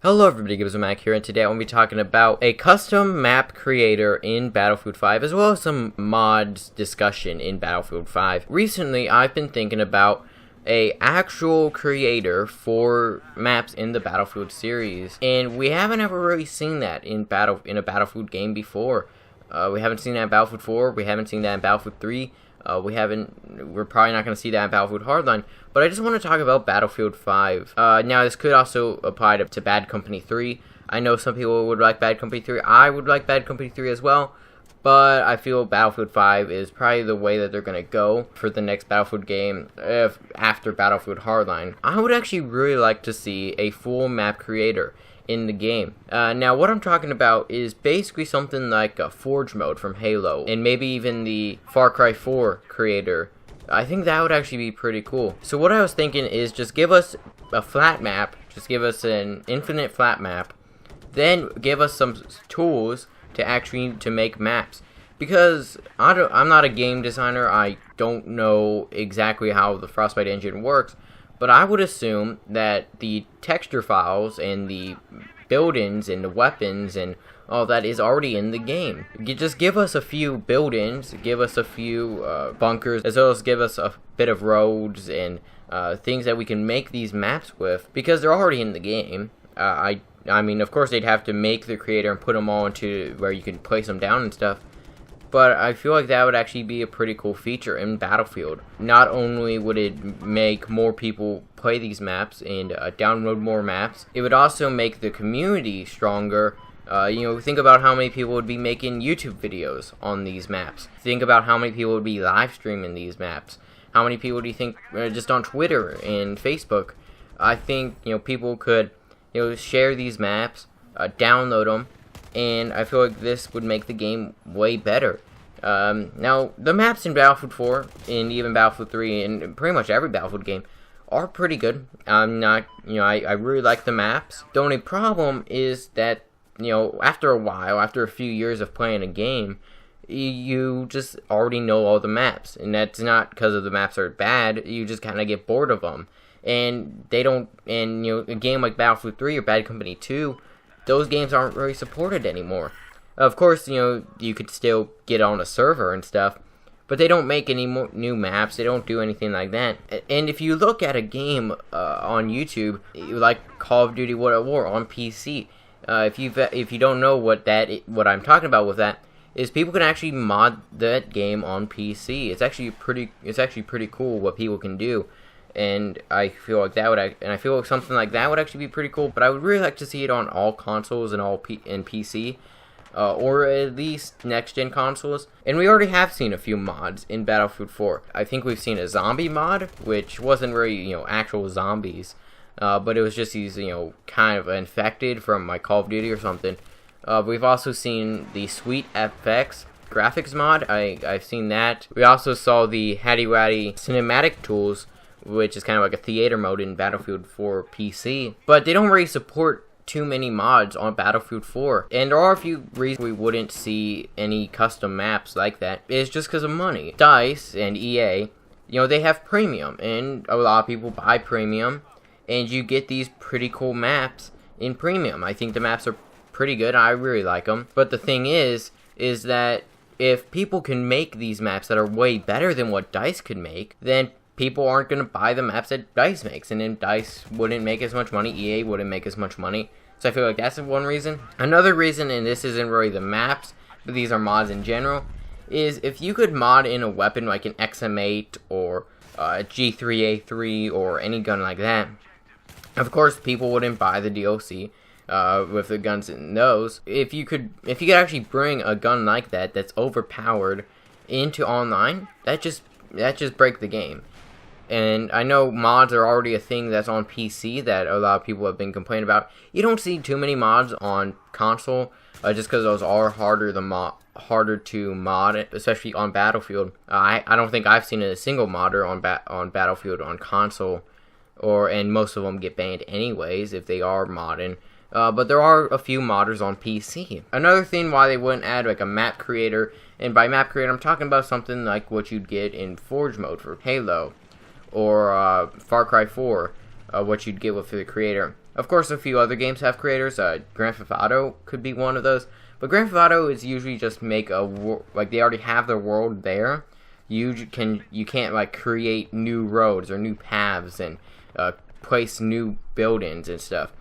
Hello everybody, Mac here, and today I'm going to be talking about a custom map creator in Battlefield 5, as well as some mods discussion in Battlefield 5. Recently, I've been thinking about a actual creator for maps in the Battlefield series, and we haven't ever really seen that in a Battlefield game before. We haven't seen that in Battlefield 4, we haven't seen that in Battlefield 3, we're probably not going to see that in Battlefield Hardline, but I just want to talk about Battlefield 5. Now, this could also apply to Bad Company 3. I know some people would like Bad Company 3. I would like Bad Company 3 as well, but I feel Battlefield 5 is probably the way that they're going to go for the next Battlefield game after Battlefield Hardline. I would actually really like to see a full map creator in the game. Now, what I'm talking about is basically something like a Forge mode from Halo, and maybe even the Far Cry 4 creator. I think that would actually be pretty cool. So what I was thinking is just give us a flat map, just give us an infinite flat map, then give us some tools to make maps. Because I'm not a game designer, I don't know exactly how the Frostbite engine works, but I would assume that the texture files and the buildings and the weapons and all that is already in the game. Just give us a few buildings, give us a few bunkers, as well as give us a bit of roads and things that we can make these maps with, because they're already in the game. I mean, of course, they'd have to make the creator and put them all into where you can place them down and stuff. But I feel like that would actually be a pretty cool feature in Battlefield. Not only would it make more people play these maps and download more maps, it would also make the community stronger. Think about how many people would be making YouTube videos on these maps. Think about how many people would be live streaming these maps. How many people do you think just on Twitter and Facebook? I think people could share these maps, download them, and I feel like this would make the game way better. Now, the maps in Battlefield 4, and even Battlefield 3, and pretty much every Battlefield game, are pretty good. I really like the maps. The only problem is that, after a while, after a few years of playing a game, you just already know all the maps. And that's not because of the maps are bad, you just kind of get bored of them. And a game like Battlefield 3 or Bad Company 2, those games aren't really supported anymore. Of course, you could still get on a server and stuff, but they don't make any more new maps. They don't do anything like that. And if you look at a game on YouTube, like Call of Duty World at War on PC, if you don't know what I'm talking about with that, is people can actually mod that game on PC. It's actually pretty cool what people can do. And I feel like something like that would actually be pretty cool. But I would really like to see it on all consoles and PC, or at least next-gen consoles. And we already have seen a few mods in Battlefield 4. I think we've seen a zombie mod, which wasn't really actual zombies, but it was just these kind of infected from like Call of Duty or something. We've also seen the Sweet FX graphics mod. I've seen that. We also saw the Hatty Waddy cinematic tools, which is kind of like a theater mode in Battlefield 4 PC. But they don't really support too many mods on Battlefield 4. And there are a few reasons we wouldn't see any custom maps like that. It's just because of money. DICE and EA, they have premium. And a lot of people buy premium. And you get these pretty cool maps in premium. I think the maps are pretty good. I really like them. But the thing is that if people can make these maps that are way better than what DICE could make, then people aren't going to buy the maps that DICE makes, and then DICE wouldn't make as much money, EA wouldn't make as much money, so I feel like that's one reason. Another reason, and this isn't really the maps, but these are mods in general, is if you could mod in a weapon like an XM8 or a G3A3 or any gun like that, of course people wouldn't buy the DLC with the guns in those. If you could actually bring a gun like that that's overpowered into online, that just break the game. And I know mods are already a thing that's on PC that a lot of people have been complaining about. You don't see too many mods on console, just because those are harder to mod, especially on Battlefield. I don't think I've seen a single modder on Battlefield on console, and most of them get banned anyways if they are modding. But there are a few modders on PC. Another thing why they wouldn't add like a map creator, and by map creator I'm talking about something like what you'd get in Forge mode for Halo, or Far Cry 4, what you'd get with the creator, Of course, a few other games have creators. Grand Theft Auto could be one of those. But Grand Theft Auto is usually just make like they already have their world there. You can't like create new roads or new paths and place new buildings and stuff.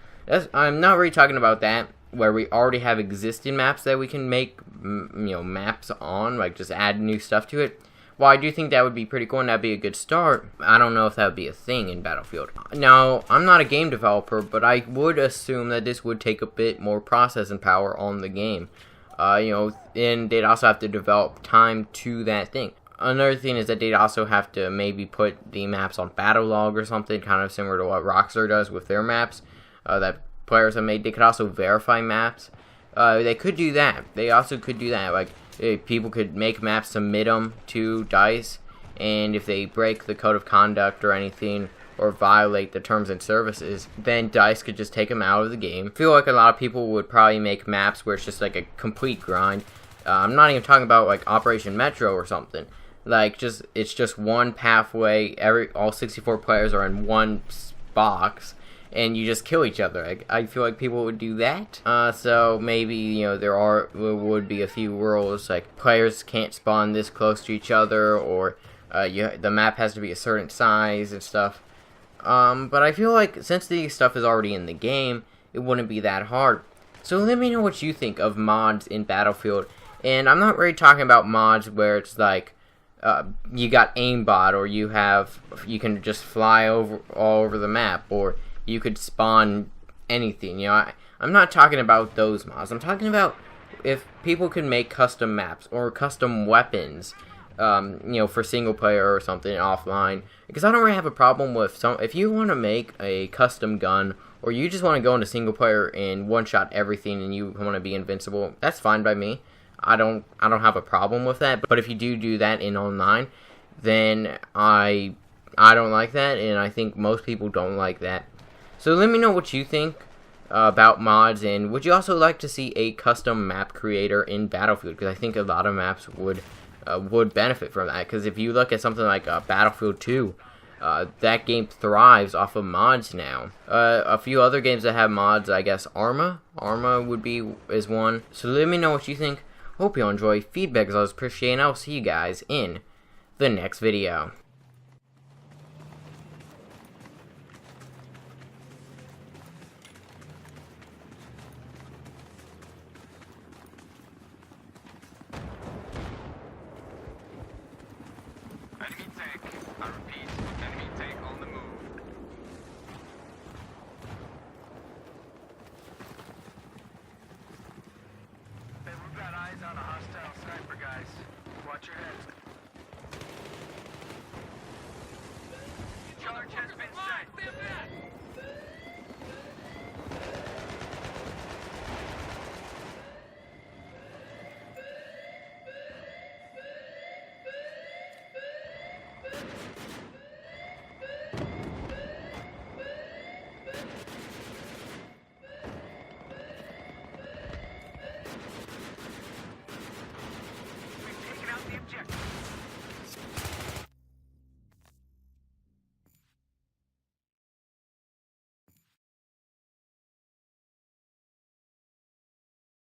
I'm not really talking about that where we already have existing maps that we can make maps on, like just add new stuff to it. Well, I do think that would be pretty cool and that'd be a good start. I don't know if that would be a thing in Battlefield. Now, I'm not a game developer, but I would assume that this would take a bit more processing power on the game. And they'd also have to develop time to that thing. Another thing is that they'd also have to maybe put the maps on Battlelog or something, kind of similar to what Rockstar does with their maps that players have made. They could also verify maps. They could do that. They also could do that, like, people could make maps, submit them to DICE, and if they break the code of conduct or anything, or violate the terms and services, then DICE could just take them out of the game. I feel like a lot of people would probably make maps where it's just like a complete grind. I'm not even talking about like Operation Metro or something. Like, it's just one pathway, all 64 players are in one box, and you just kill each other. I feel like people would do that. So maybe, there would be a few rules, like players can't spawn this close to each other, or the map has to be a certain size and stuff. But I feel like since the stuff is already in the game, it wouldn't be that hard. So let me know what you think of mods in Battlefield. And I'm not really talking about mods where it's like, you got aimbot, or you can just fly all over the map, or you could spawn anything. I'm not talking about those mods. I'm talking about if people could make custom maps or custom weapons, for single player or something offline. Because I don't really have a problem with if you want to make a custom gun, or you just want to go into single player and one shot everything and you want to be invincible, that's fine by me. I don't have a problem with that. But if you do that in online, then I don't like that, and I think most people don't like that. So let me know what you think about mods, and would you also like to see a custom map creator in Battlefield? Because I think a lot of maps would benefit from that. Because if you look at something like Battlefield 2, that game thrives off of mods now. A few other games that have mods, I guess Arma is one. So let me know what you think. Hope you all enjoy. Feedback is always appreciated, and I'll see you guys in the next video. Enemy tank. I repeat, enemy tank on the move. Hey, we've got eyes on a hostile sniper, guys. Watch your heads. Charge has been set. We've taken out the objective.